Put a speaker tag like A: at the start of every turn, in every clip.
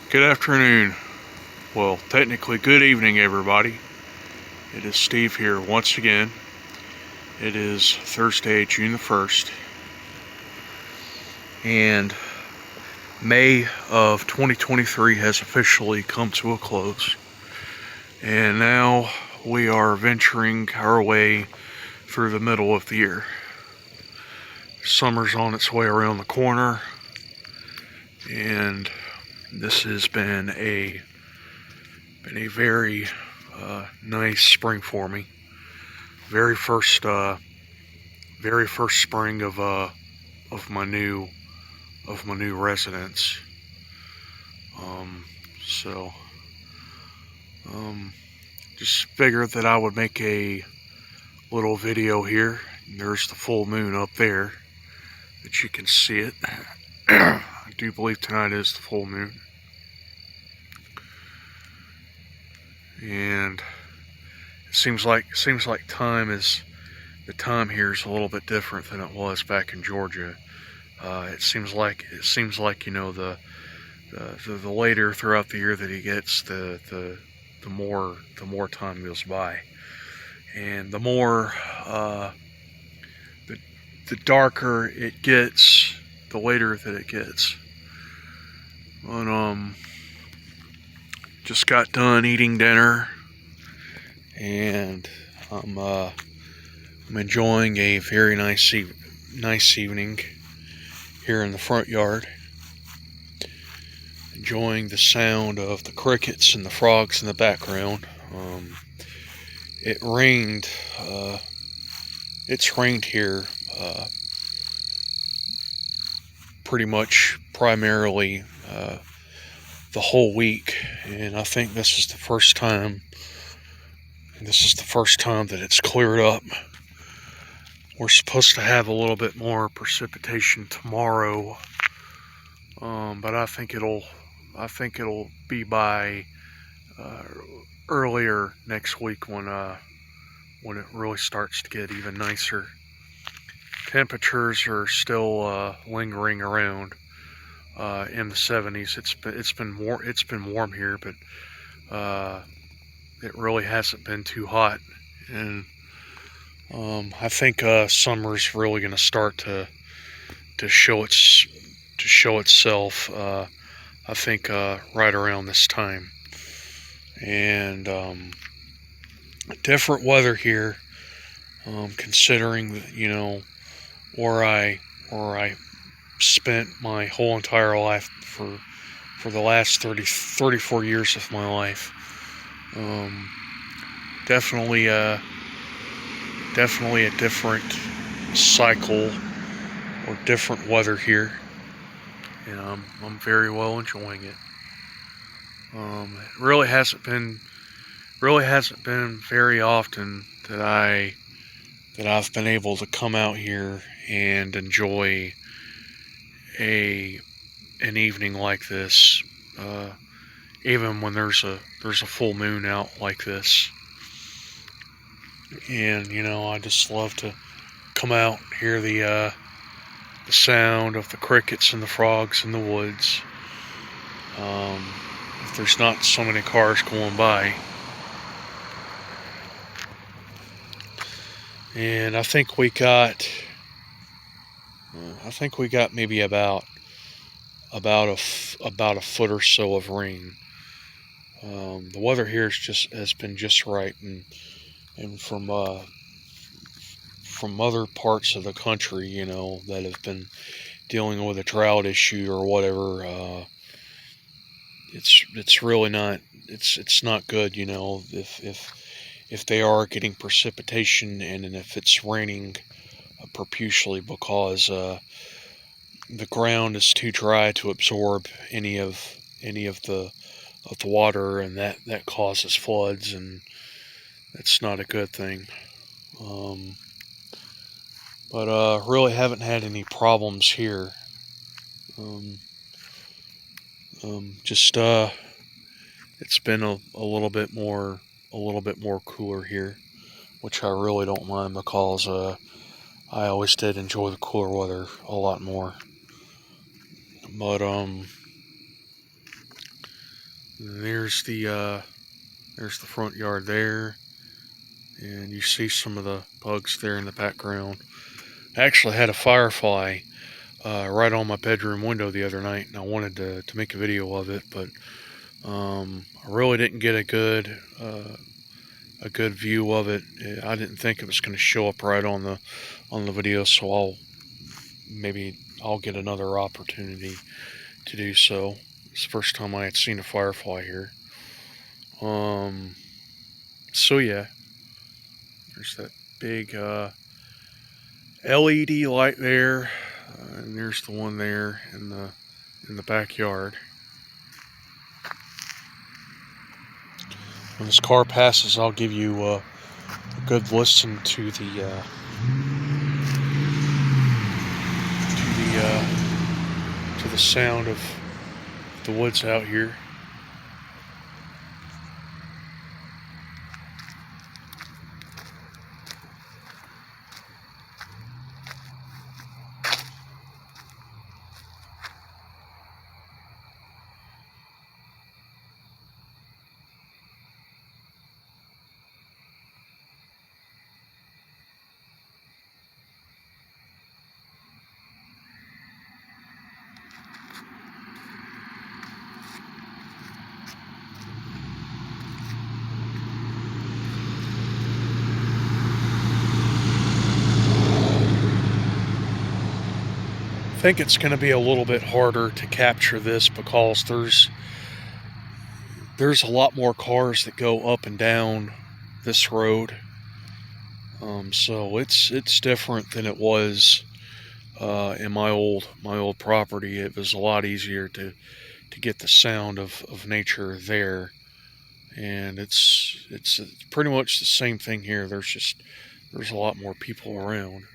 A: Good afternoon. Well, technically, good evening, everybody. It is Steve here once again. It is Thursday, June the 1st, and May of 2023 has officially come to a close. And now we are venturing our way through the middle of the year. Summer's on its way around the corner, and this has been a very nice spring for me. Very first spring of my new residence. So just figured that I would make a little video here. There's the full moon up there that you can see it. I do believe tonight is the full moon. And it seems like the time here is a little bit different than it was back in Georgia. It seems like you know the later throughout the year that he gets, the more time goes by, and the more the darker it gets, the later that it gets. But just got done eating dinner, and I'm enjoying a very nice evening here in the front yard. Enjoying the sound of the crickets and the frogs in the background. It rained. It's rained here pretty much primarily the whole week, and I think this is the first time that it's cleared up. We're supposed to have a little bit more precipitation tomorrow, but I think it'll be by earlier next week when it really starts to get even nicer. Temperatures are still lingering around in the 70s. It's been warm here, but it really hasn't been too hot, and I think summer's really going to start to show itself. I think right around this time, and different weather here. Considering that, you know, where I spent my whole entire life for the last 34 years of my life. Definitely a different cycle or different weather here, and I'm very well enjoying it. It really hasn't been very often that I've been able to come out here and enjoy an evening like this, even when there's a full moon out like this. And you know, I just love to come out and hear the sound of the crickets and the frogs in the woods. If there's not so many cars going by. And I think we got maybe about a foot or so of rain. The weather here has been just right, and from other parts of the country, you know, that have been dealing with a drought issue or whatever, it's really not it's not good, you know, if they are getting precipitation, and if it's raining profusely, because the ground is too dry to absorb any of the water, and that causes floods, and that's not a good thing. But really haven't had any problems here. Just it's been a little bit more cooler here, which I really don't mind, because I always did enjoy the cooler weather a lot more. But And there's the front yard there, and you see some of the bugs there in the background. I actually had a firefly right on my bedroom window the other night, and I wanted to make a video of it, but I really didn't get a good view of it. I didn't think it was going to show up right on the video, so I'll get another opportunity to do so. It's the first time I had seen a firefly here. So yeah, there's that big LED light there, and there's the one there in the backyard. When this car passes, I'll give you a good listen to the sound of the woods out here. I think it's going to be a little bit harder to capture this because there's a lot more cars that go up and down this road. So it's different than it was in my old property. It was a lot easier to get the sound of nature there, and it's pretty much the same thing here. There's a lot more people around.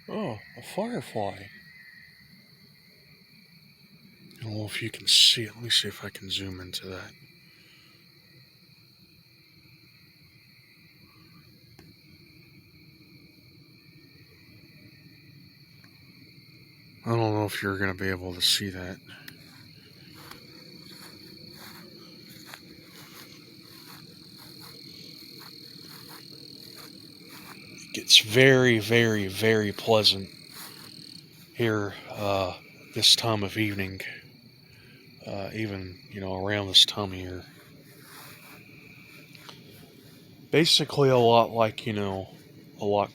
A: Oh, a firefly. I don't know if you can see it. Let me see if I can zoom into that. I don't know if you're going to be able to see that. It gets very, very, very pleasant here this time of evening, even around this time of year. Basically, a lot like a lot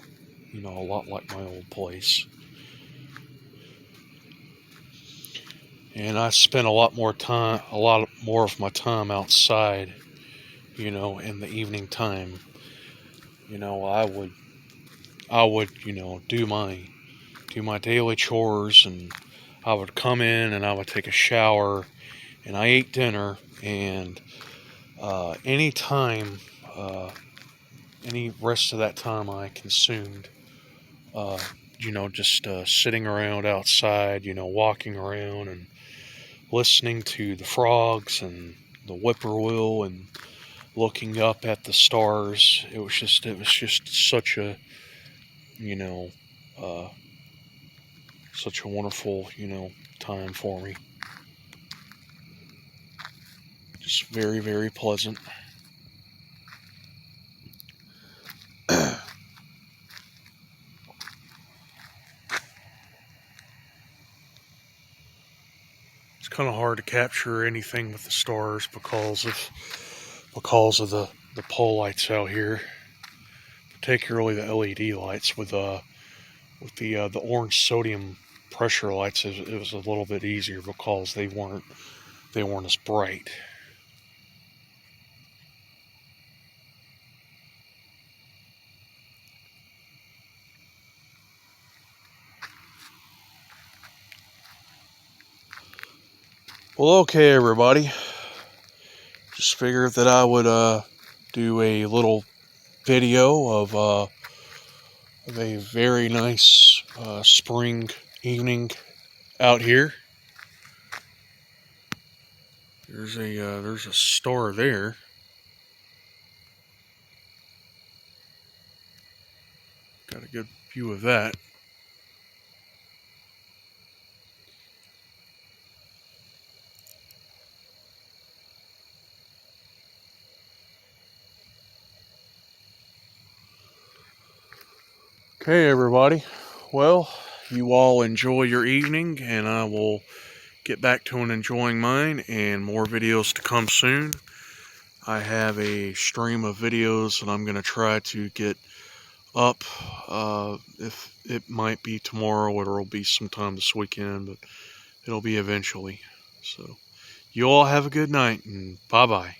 A: like my old place. And I spent a lot more of my time outside, in the evening time. I would, do my daily chores, and I would come in and I would take a shower, and I ate dinner, and any time, any rest of that time I consumed, uh, just sitting around outside, walking around and listening to the frogs and the whippoorwill and looking up at the stars. It was just you know, uh, such a wonderful, time for me. Just very, very pleasant. It's kind of hard to capture anything with the stars because of the pole lights out here, particularly the LED lights. With the orange sodium pressure lights, it was a little bit easier because they weren't as bright. Well, okay, everybody. Just figured that I would do a little video of a very nice spring evening out here. There's a star there. Got a good view of that. Okay, everybody. Well, you all enjoy your evening, and I will get back to enjoying mine, and more videos to come soon. I have a stream of videos that I'm going to try to get up. If it might be tomorrow, or it'll be sometime this weekend, but it'll be eventually. So, you all have a good night, and bye-bye.